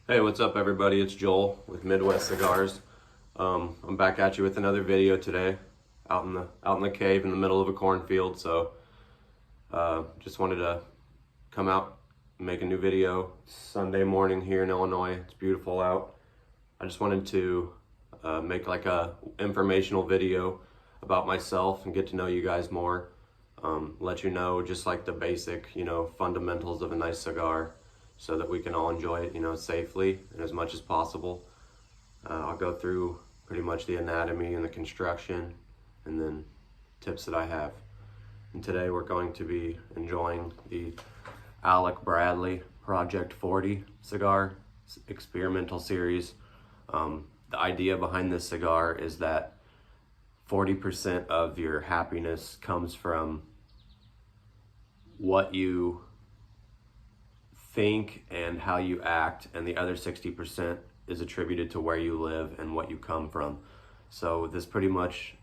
Hey, what's up everybody? It's Joel with Midwest Cigars. I'm back at you with another video today, out in the cave in the middle of a cornfield. So just wanted to come out and make a new video. It's Sunday morning here in Illinois. It's beautiful out. I just wanted to make like a informational video about myself and get to know you guys more. Let you know just like the basic, fundamentals of a nice cigar, so that we can all enjoy it, safely and as much as possible. I'll go through pretty much the anatomy and the construction and then tips that I have. And today we're going to be enjoying the Alec Project 40 cigar experimental series. The idea behind this cigar is that 40% of your happiness comes from what you think and how you act, and the other 60% is attributed to where you live and what you come from. So this pretty much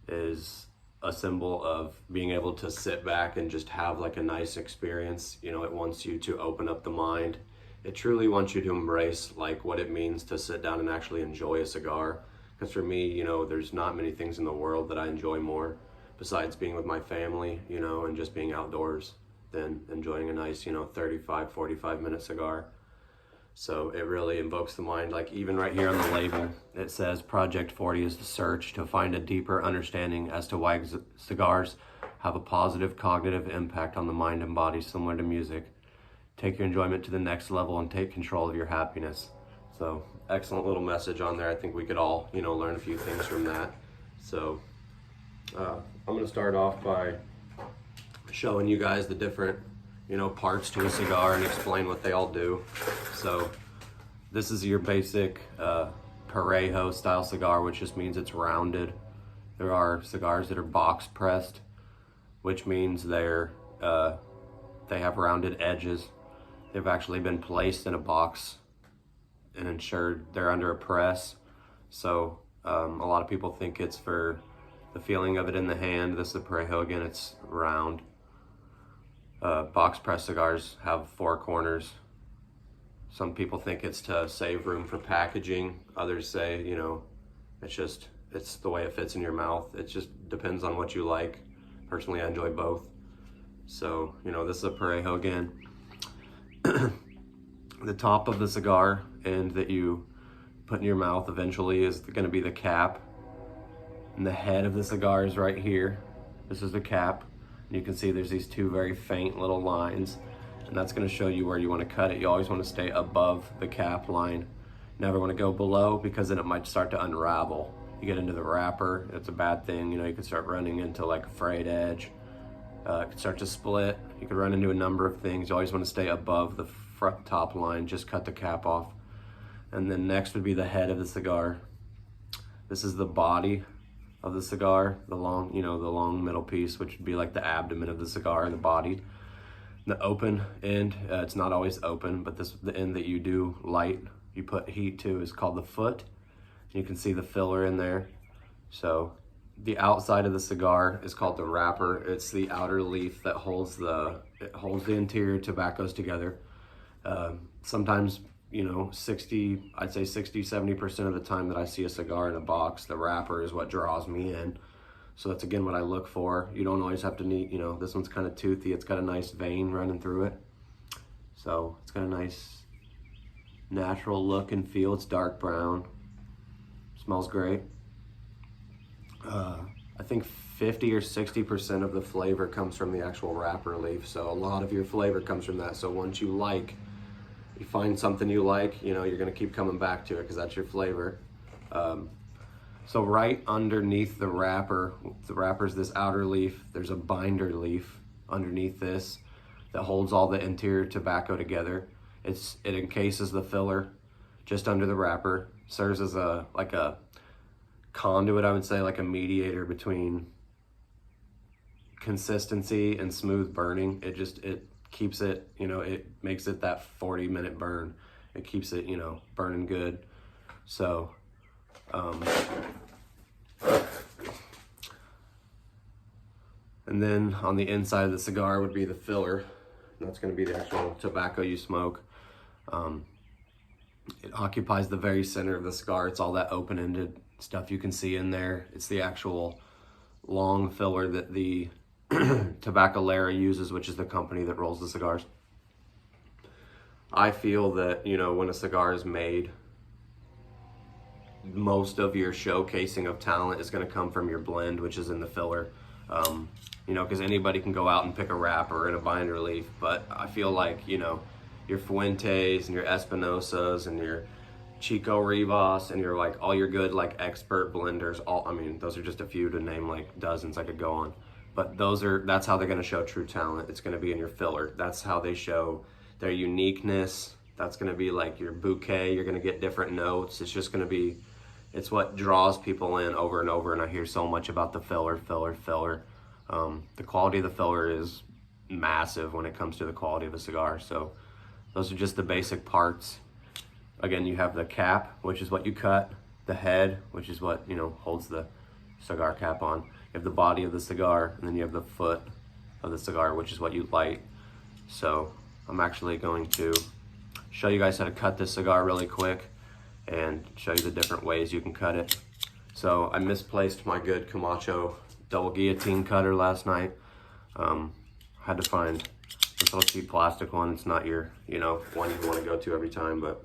is a symbol of being able to sit back and just have like a nice experience. It wants you to open up the mind. It truly wants you to embrace like what it means to sit down and actually enjoy a cigar. Because for me, there's not many things in the world that I enjoy more besides being with my family, and just being outdoors, than enjoying a nice, 35, 45 minute cigar. So it really invokes the mind. Like even right here on the label, it says Project 40 is the search to find a deeper understanding as to why cigars have a positive cognitive impact on the mind and body, similar to music. Take your enjoyment to the next level and take control of your happiness. So excellent little message on there. I think we could all, learn a few things from that. So I'm gonna start off by showing you guys the different parts to a cigar and explain what they all do. So this is your basic Parejo style cigar, which just means it's rounded. There are cigars that are box pressed, which means they have rounded edges. They've actually been placed in a box and ensured they're under a press. So a lot of people think it's for the feeling of it in the hand. This is the Parejo. Again, it's round. Box press cigars have four corners. Some people think it's to save room for packaging. Others say, it's the way it fits in your mouth. It just depends on what you like. Personally, I enjoy both. So, this is a Parejo again. The top of the cigar end that you put in your mouth eventually is going to be the cap. And the head of the cigar is right here. This is the cap. You can see there's these two very faint little lines, and that's going to show you where you want to cut it. You always want to stay above the cap line. Never want to go below, because then it might start to unravel. You get into the wrapper, it's a bad thing. You can start running into like a frayed edge. It could start to split. You could run into a number of things. You always want to stay above the front top line. Just cut the cap off. And then next would be the head of the cigar. This is the body of the cigar, the long, the long middle piece, which would be like the abdomen of the cigar, the body. The open end, it's not always open, but the end that you do light, you put heat to, is called the foot. You can see the filler in there. So the outside of the cigar is called the wrapper. It's the outer leaf that holds the interior tobaccos together. Sometimes, I'd say 60-70% of the time that I see a cigar in a box, the wrapper is what draws me in. So that's again what I look for. You don't always have to need, this one's kind of toothy. It's got a nice vein running through it. So it's got a nice natural look and feel. It's dark brown. Smells great. I think 50 or 60% of the flavor comes from the actual wrapper leaf. So a lot of your flavor comes from that. So once you find something you like, you're gonna keep coming back to it because that's your flavor. So right underneath the wrapper's this outer leaf. There's a binder leaf underneath this that holds all the interior tobacco together. It encases the filler just under the wrapper. Serves as a conduit, I would say, like a mediator between consistency and smooth burning. It keeps it, it makes it that 40-minute burn. It keeps it, burning good. So, and then on the inside of the cigar would be the filler. And that's going to be the actual tobacco you smoke. It occupies the very center of the cigar. It's all that open-ended stuff you can see in there. It's the actual long filler that the Tabacalera uses, which is the company that rolls the cigars. I feel that, you know, when a cigar is made, most of your showcasing of talent is going to come from your blend, which is in the filler. You know, because anybody can go out and pick a wrapper and a binder leaf, but I feel like, you know, your Fuentes and your Espinosas and your Chico Rivas and your like all your good like expert blenders, all, I mean, those are just a few to name like dozens I could go on. But that's how they're going to show true talent. It's going to be in your filler. That's how they show their uniqueness. That's going to be like your bouquet. You're going to get different notes. It's just going to be, it's what draws people in over and over. And I hear so much about the filler. The quality of the filler is massive when it comes to the quality of a cigar. So those are just the basic parts. Again, you have the cap, which is what you cut, the head, which is what, you know, holds the cigar cap on. You have the body of the cigar, and then you have the foot of the cigar, which is what you light. So I'm actually going to show you guys how to cut this cigar really quick and show you the different ways you can cut it. So I misplaced my good Camacho double guillotine cutter last night. Had to find this little cheap plastic one. It's not your, you know, one you want to go to every time, but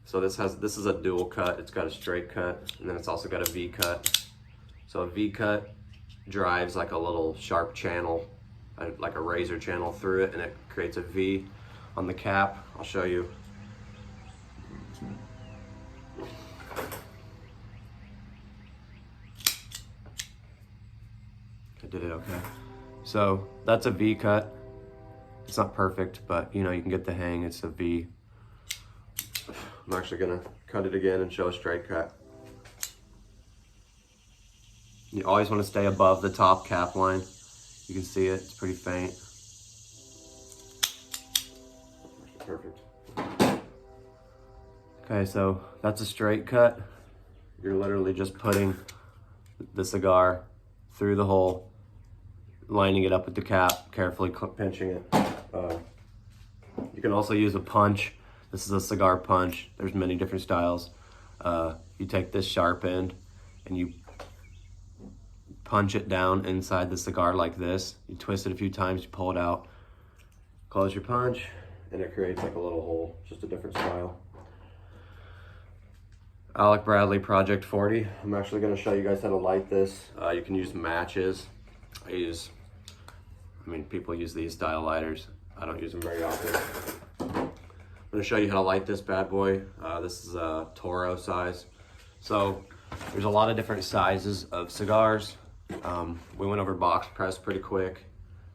so this is a dual cut. It's got a straight cut, and then it's also got a V cut. So a V cut drives like a little sharp channel, like a razor channel through it, and it creates a V on the cap. I'll show you. I did it okay. So that's a V cut. It's not perfect, but you know, you can get the hang. It's a V. I'm actually gonna cut it again and show a straight cut. You always want to stay above the top cap line. You can see it, it's pretty faint. Perfect. Okay, so that's a straight cut. You're literally just putting the cigar through the hole, lining it up with the cap, carefully pinching it. You can also use a punch. This is a cigar punch. There's many different styles. You take this sharp end and you punch it down inside the cigar like this. You twist it a few times, you pull it out, close your punch, and it creates like a little hole, just a different style. Alec Bradley Project 40. I'm actually gonna show you guys how to light this. You can use matches. I mean, people use these style lighters. I don't use them very often. I'm gonna show you how to light this bad boy. This is a Toro size. So there's a lot of different sizes of cigars. We went over box press pretty quick.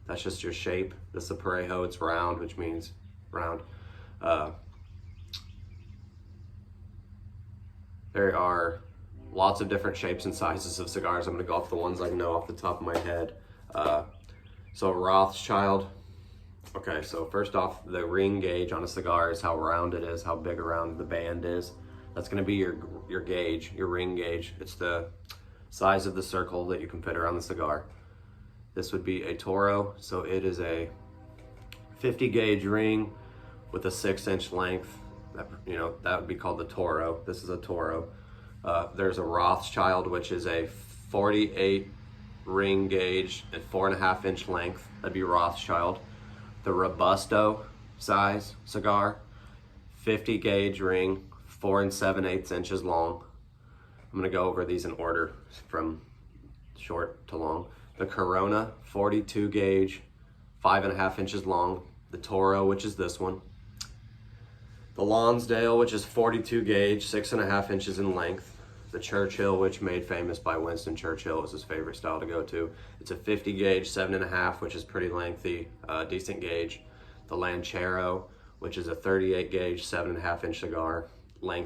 That's just your shape. This is a Parejo, it's round, which means round. There are lots of different shapes and sizes of cigars. I'm gonna go off the ones I know off the top of my head. So Rothschild. Okay, so first off, the ring gauge on a cigar is how round it is, how big around the band is. That's gonna be your gauge, your ring gauge. It's the size of the circle that you can fit around the cigar. This would be a Toro, so it is a 50 gauge ring with a 6-inch length. You know, that would be called the Toro. This is a Toro. There's a Rothschild, which is a 48 ring gauge at 4.5-inch length. That'd be Rothschild. The Robusto size cigar, 50 gauge ring, 4 7/8 inches long. I'm gonna go over these in order from short to long. The Corona, 42 gauge, 5.5 inches long. The Toro, which is this one. The Lonsdale, which is 42 gauge, 6.5 inches in length. The Churchill, which made famous by Winston Churchill, is his favorite style to go to. It's a 50 gauge, 7.5, which is pretty lengthy, decent gauge. The Lancero, which is a 38 gauge, 7.5 inch cigar, length.